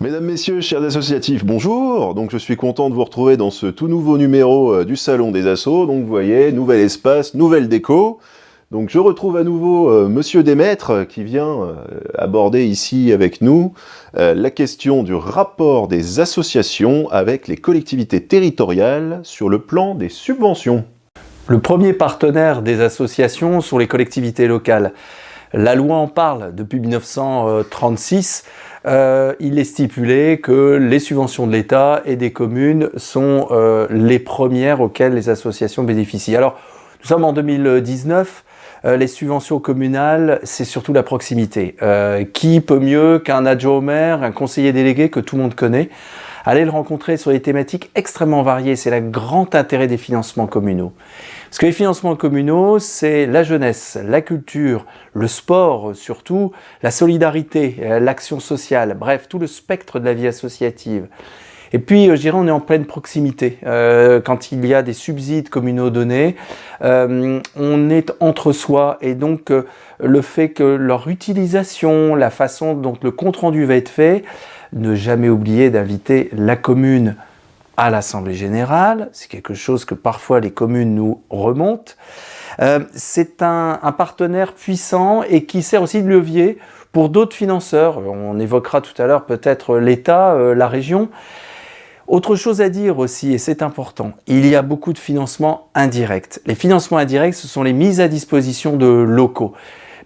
Mesdames, Messieurs, chers associatifs, bonjour. Donc je suis content de vous retrouver dans ce tout nouveau numéro du Salon des Assos. Donc vous voyez, nouvel espace, nouvelle déco. Donc je retrouve à nouveau Monsieur Desmaîtres qui vient aborder ici avec nous la question du rapport des associations avec les collectivités territoriales sur le plan des subventions. Le premier partenaire des associations sont les collectivités locales. La loi en parle depuis 1936. Il est stipulé que les subventions de l'État et des communes sont les premières auxquelles les associations bénéficient. Alors, nous sommes en 2019. Les subventions communales, c'est surtout la proximité. Qui peut mieux qu'un adjoint au maire, un conseiller délégué que tout le monde connaît? Allez le rencontrer sur des thématiques extrêmement variées. C'est le grand intérêt des financements communaux. Parce que les financements communaux, c'est la jeunesse, la culture, le sport surtout, la solidarité, l'action sociale, bref, tout le spectre de la vie associative. Et puis, je dirais, on est en pleine proximité. Quand il y a des subsides communaux donnés, on est entre soi. Et donc, le fait que leur utilisation, la façon dont le compte-rendu va être fait, ne jamais oublier d'inviter la commune à l'Assemblée Générale. C'est quelque chose que parfois les communes nous remontent. C'est un partenaire puissant et qui sert aussi de levier pour d'autres financeurs. On évoquera tout à l'heure peut-être l'État, la région. Autre chose à dire aussi, et c'est important, il y a beaucoup de financements indirects. Les financements indirects, ce sont les mises à disposition de locaux.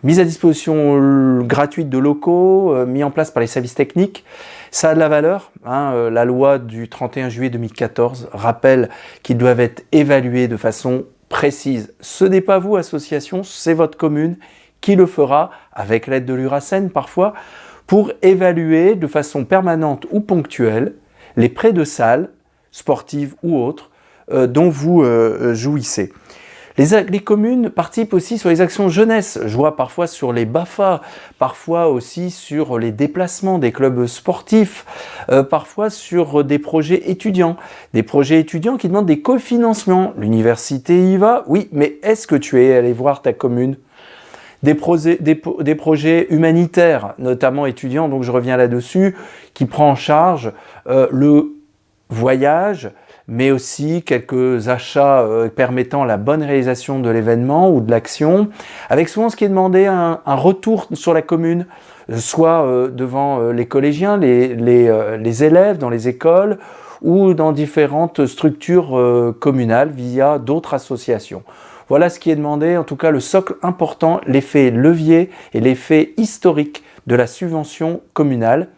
Mise à disposition gratuite de locaux, mis en place par les services techniques, ça a de la valeur. La loi du 31 juillet 2014 rappelle qu'ils doivent être évalués de façon précise. Ce n'est pas vous, association, c'est votre commune qui le fera, avec l'aide de l'Uracen parfois, pour évaluer de façon permanente ou ponctuelle les prêts de salles, sportives ou autres, dont vous jouissez. Les communes participent aussi sur les actions jeunesse. Je vois parfois sur les BAFA, parfois aussi sur les déplacements des clubs sportifs, parfois sur des projets étudiants. Des projets étudiants qui demandent des cofinancements. L'université y va, oui, mais est-ce que tu es allé voir ta commune ? Des projets humanitaires, notamment étudiants, donc je reviens là-dessus, qui prend en charge le voyage, mais aussi quelques achats permettant la bonne réalisation de l'événement ou de l'action, avec souvent ce qui est demandé un retour sur la commune, soit devant les collégiens, les élèves dans les écoles, ou dans différentes structures communales via d'autres associations. Voilà ce qui est demandé, en tout cas le socle important, l'effet levier et l'effet historique de la subvention communale,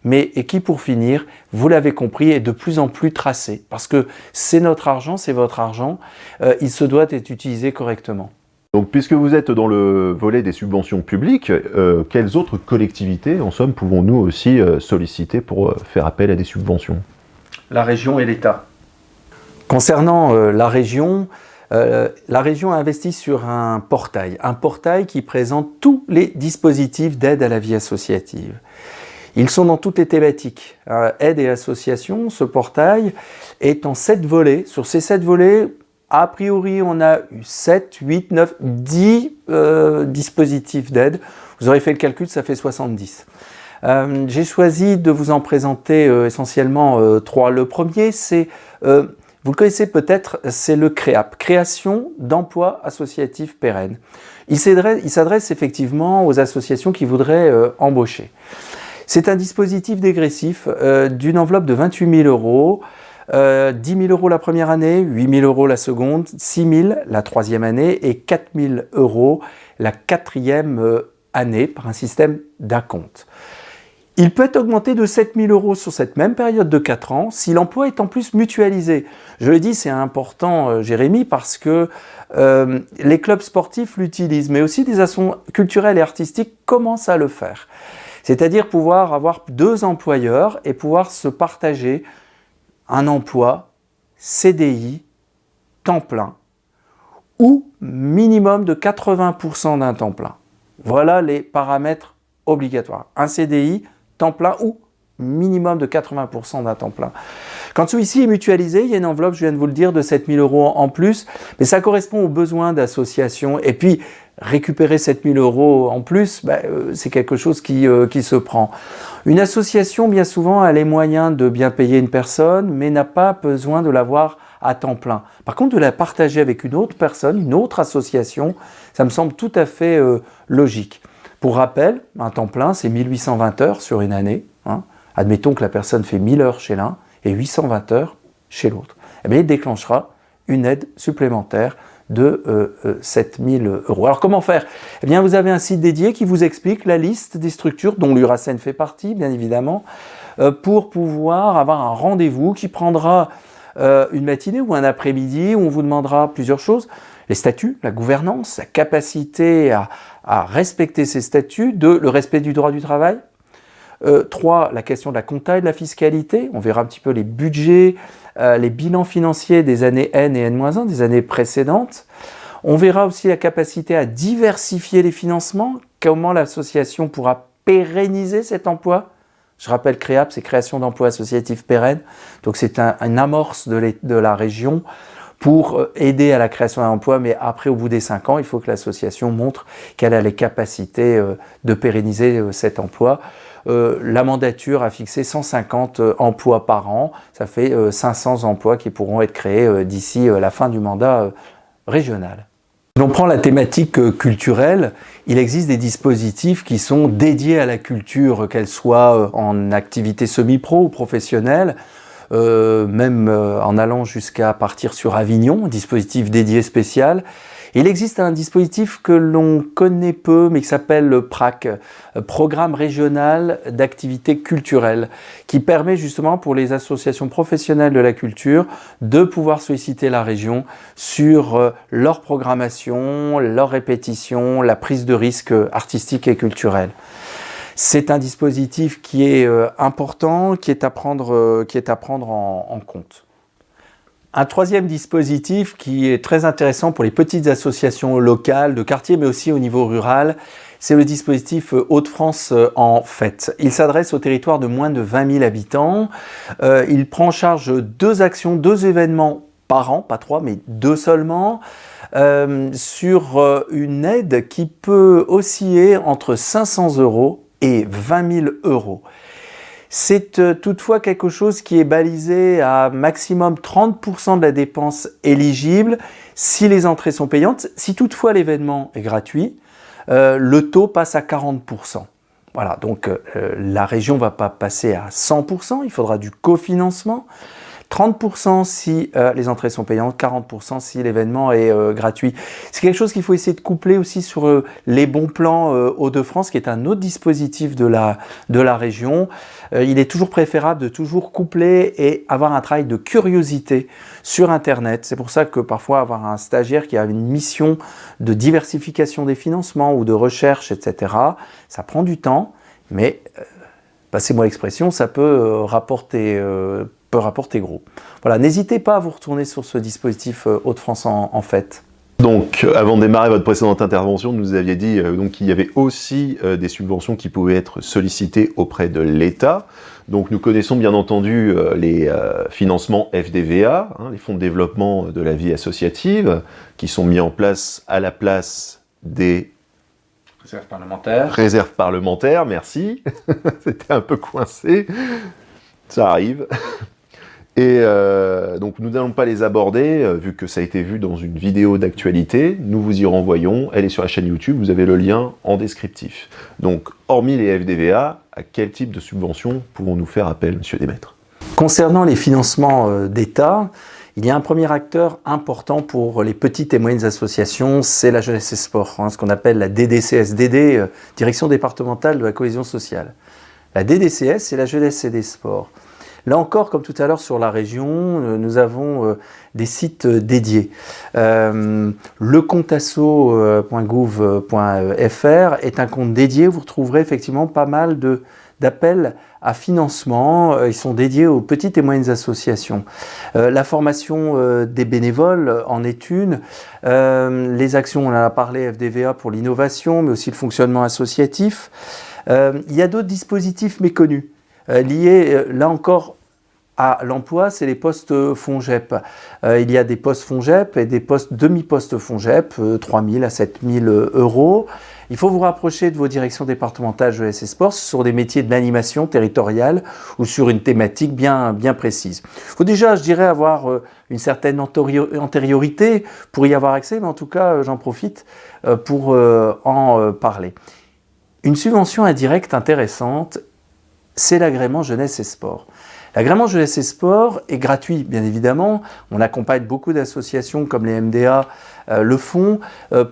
mais et qui pour finir, vous l'avez compris, est de plus en plus tracé, parce que c'est notre argent, c'est votre argent, il se doit être utilisé correctement. Donc puisque vous êtes dans le volet des subventions publiques, quelles autres collectivités, en somme, pouvons-nous aussi solliciter pour faire appel à des subventions? La région et l'État. Concernant la région a investi sur un portail qui présente tous les dispositifs d'aide à la vie associative. Ils sont dans toutes les thématiques. Aide et association, ce portail est en 7 volets. Sur ces 7 volets, a priori, on a eu 7, 8, 9, 10 dispositifs d'aide. Vous aurez fait le calcul, ça fait 70. J'ai choisi de vous en présenter essentiellement 3. Le premier, c'est... vous le connaissez peut-être, c'est le CREAP, Création d'emplois associatifs pérennes. Il s'adresse effectivement aux associations qui voudraient embaucher. C'est un dispositif dégressif d'une enveloppe de 28 000 euros, 10 000 euros la première année, 8 000 euros la seconde, 6 000 la troisième année et 4 000 euros la quatrième année par un système d'acompte. Il peut être augmenté de 7 000 euros sur cette même période de 4 ans si l'emploi est en plus mutualisé. Je le dis, c'est important, Jérémy, parce que les clubs sportifs l'utilisent, mais aussi des associations culturelles et artistiques commencent à le faire. C'est-à-dire pouvoir avoir 2 employeurs et pouvoir se partager un emploi CDI, temps plein, ou minimum de 80% d'un temps plein. Voilà les paramètres obligatoires. Un CDI, temps plein ou minimum de 80% d'un temps plein. Quand celui-ci est mutualisé, il y a une enveloppe, je viens de vous le dire, de 7 000 € en plus, mais ça correspond aux besoins d'associations. Et puis, récupérer 7 000 € en plus, c'est quelque chose qui se prend. Une association, bien souvent, a les moyens de bien payer une personne, mais n'a pas besoin de l'avoir à temps plein. Par contre, de la partager avec une autre personne, une autre association, ça me semble tout à fait logique. Pour rappel, un temps plein, c'est 1820 heures sur une année. Admettons que la personne fait 1000 heures chez l'un et 820 heures chez l'autre. Eh bien, il déclenchera une aide supplémentaire de 7 000 €. Alors comment faire? Eh bien, vous avez un site dédié qui vous explique la liste des structures, dont l'Uracen fait partie, bien évidemment, pour pouvoir avoir un rendez-vous qui prendra une matinée ou un après-midi où on vous demandera plusieurs choses. Les statuts, la gouvernance, la capacité à respecter ces statuts, le respect du droit du travail. 3, la question de la compta et de la fiscalité. On verra un petit peu les budgets, les bilans financiers des années N et N-1, des années précédentes. On verra aussi la capacité à diversifier les financements, comment l'association pourra pérenniser cet emploi. Je rappelle CREAP, c'est création d'emplois associatifs pérennes. Donc c'est un amorce de la région pour aider à la création d'un emploi, mais après, au bout des 5 ans, il faut que l'association montre qu'elle a les capacités de pérenniser cet emploi. La mandature a fixé 150 emplois par an, ça fait 500 emplois qui pourront être créés d'ici la fin du mandat régional. Si l'on prend la thématique culturelle, il existe des dispositifs qui sont dédiés à la culture, qu'elle soit en activité semi-pro ou professionnelle, même en allant jusqu'à partir sur Avignon, un dispositif dédié spécial. Il existe un dispositif que l'on connaît peu, mais qui s'appelle le PRAC, Programme Régional d'Activités Culturelles, qui permet justement pour les associations professionnelles de la culture de pouvoir solliciter la région sur leur programmation, leur répétition, la prise de risque artistique et culturelle. C'est un dispositif qui est important, qui est à prendre en compte. Un troisième dispositif qui est très intéressant pour les petites associations locales, de quartier, mais aussi au niveau rural, c'est le dispositif Hauts-de-France en fête. Il s'adresse au territoire de moins de 20 000 habitants. Il prend en charge 2 actions, 2 événements par an, pas 3, mais 2 seulement, sur une aide qui peut osciller entre 500 € et 20 000 €. C'est toutefois quelque chose qui est balisé à maximum 30% de la dépense éligible si les entrées sont payantes. Si toutefois l'événement est gratuit, le taux passe à 40%. Voilà, donc la région ne va pas passer à 100%, il faudra du cofinancement. 30% si les entrées sont payantes, 40% si l'événement est gratuit. C'est quelque chose qu'il faut essayer de coupler aussi sur les bons plans Hauts-de-France, qui est un autre dispositif de la région. Il est toujours préférable de toujours coupler et avoir un travail de curiosité sur Internet. C'est pour ça que parfois avoir un stagiaire qui a une mission de diversification des financements ou de recherche, etc., ça prend du temps, mais passez-moi l'expression, ça peut rapporter gros. Voilà, n'hésitez pas à vous retourner sur ce dispositif Hauts-de-France en fête. Donc, avant de démarrer votre précédente intervention, vous nous aviez dit qu'il y avait aussi des subventions qui pouvaient être sollicitées auprès de l'État. Donc, nous connaissons bien entendu les financements FDVA, les fonds de développement de la vie associative, qui sont mis en place à la place des réserves parlementaires, merci. C'était un peu coincé. Ça arrive. Et donc nous n'allons pas les aborder, vu que ça a été vu dans une vidéo d'actualité, nous vous y renvoyons, elle est sur la chaîne YouTube, vous avez le lien en descriptif. Donc, hormis les FDVA, à quel type de subventions pouvons-nous faire appel, Monsieur Desmaîtres? Concernant les financements d'État, il y a un premier acteur important pour les petites et moyennes associations, c'est la jeunesse et sport, ce qu'on appelle la DDCS, Direction départementale de la cohésion sociale. La DDCS, c'est la jeunesse et des sports. Là encore, comme tout à l'heure sur la région, nous avons des sites dédiés. Lecomptasso.gouv.fr est un compte dédié, vous retrouverez effectivement pas mal d'appels à financement. Ils sont dédiés aux petites et moyennes associations. La formation des bénévoles en est une. Les actions, on en a parlé, FDVA pour l'innovation, mais aussi le fonctionnement associatif. Il y a d'autres dispositifs méconnus. Liés, là encore, à l'emploi, c'est les postes FONGEP. Il y a des postes FONGEP et des postes demi-postes FONGEP, 3 000 à 7 000 euros. Il faut vous rapprocher de vos directions départementales jeunesse et sport sur des métiers de l'animation territoriale ou sur une thématique bien précise. Il faut déjà, je dirais, avoir une certaine antériorité pour y avoir accès, mais en tout cas, j'en profite pour en parler. Une subvention indirecte intéressante, c'est l'agrément jeunesse et sport. L'agrément jeunesse et sport est gratuit, bien évidemment. On accompagne beaucoup d'associations comme les MDA le font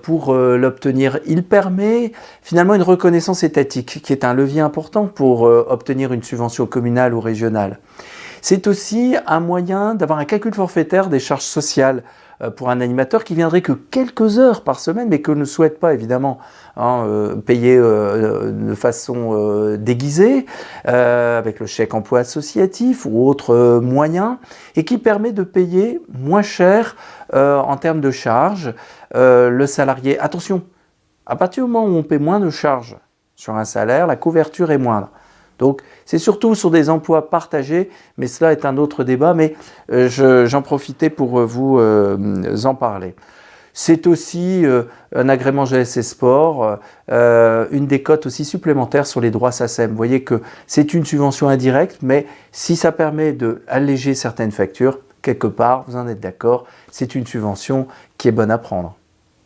pour l'obtenir. Il permet finalement une reconnaissance étatique, qui est un levier important pour obtenir une subvention communale ou régionale. C'est aussi un moyen d'avoir un calcul forfaitaire des charges sociales pour un animateur qui viendrait que quelques heures par semaine, mais que ne souhaite pas évidemment payer de façon déguisée, avec le chèque emploi associatif ou autre moyen, et qui permet de payer moins cher en termes de charges le salarié. Attention, à partir du moment où on paie moins de charges sur un salaire, la couverture est moindre. Donc, c'est surtout sur des emplois partagés, mais cela est un autre débat, mais j'en profitais pour vous en parler. C'est aussi un agrément jeunesse et sport, une décote aussi supplémentaire sur les droits SACEM. Vous voyez que c'est une subvention indirecte, mais si ça permet d'alléger certaines factures, quelque part, vous en êtes d'accord, c'est une subvention qui est bonne à prendre.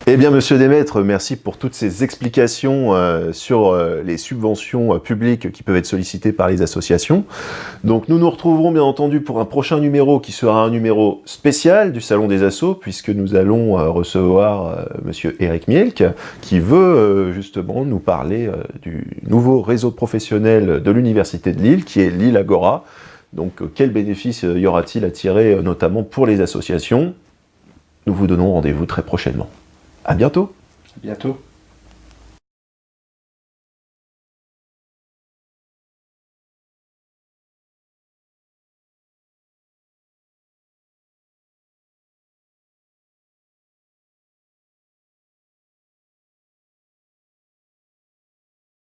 Eh bien, Monsieur Desmaîtres, merci pour toutes ces explications sur les subventions publiques qui peuvent être sollicitées par les associations. Donc, nous nous retrouverons bien entendu pour un prochain numéro qui sera un numéro spécial du Salon des Assos, puisque nous allons recevoir Monsieur Eric Mielck, qui veut justement nous parler du nouveau réseau professionnel de l'Université de Lille, qui est Lille Agora. Donc, quel bénéfice y aura-t-il à tirer, notamment pour les associations? Nous vous donnons rendez-vous très prochainement. À bientôt. À bientôt.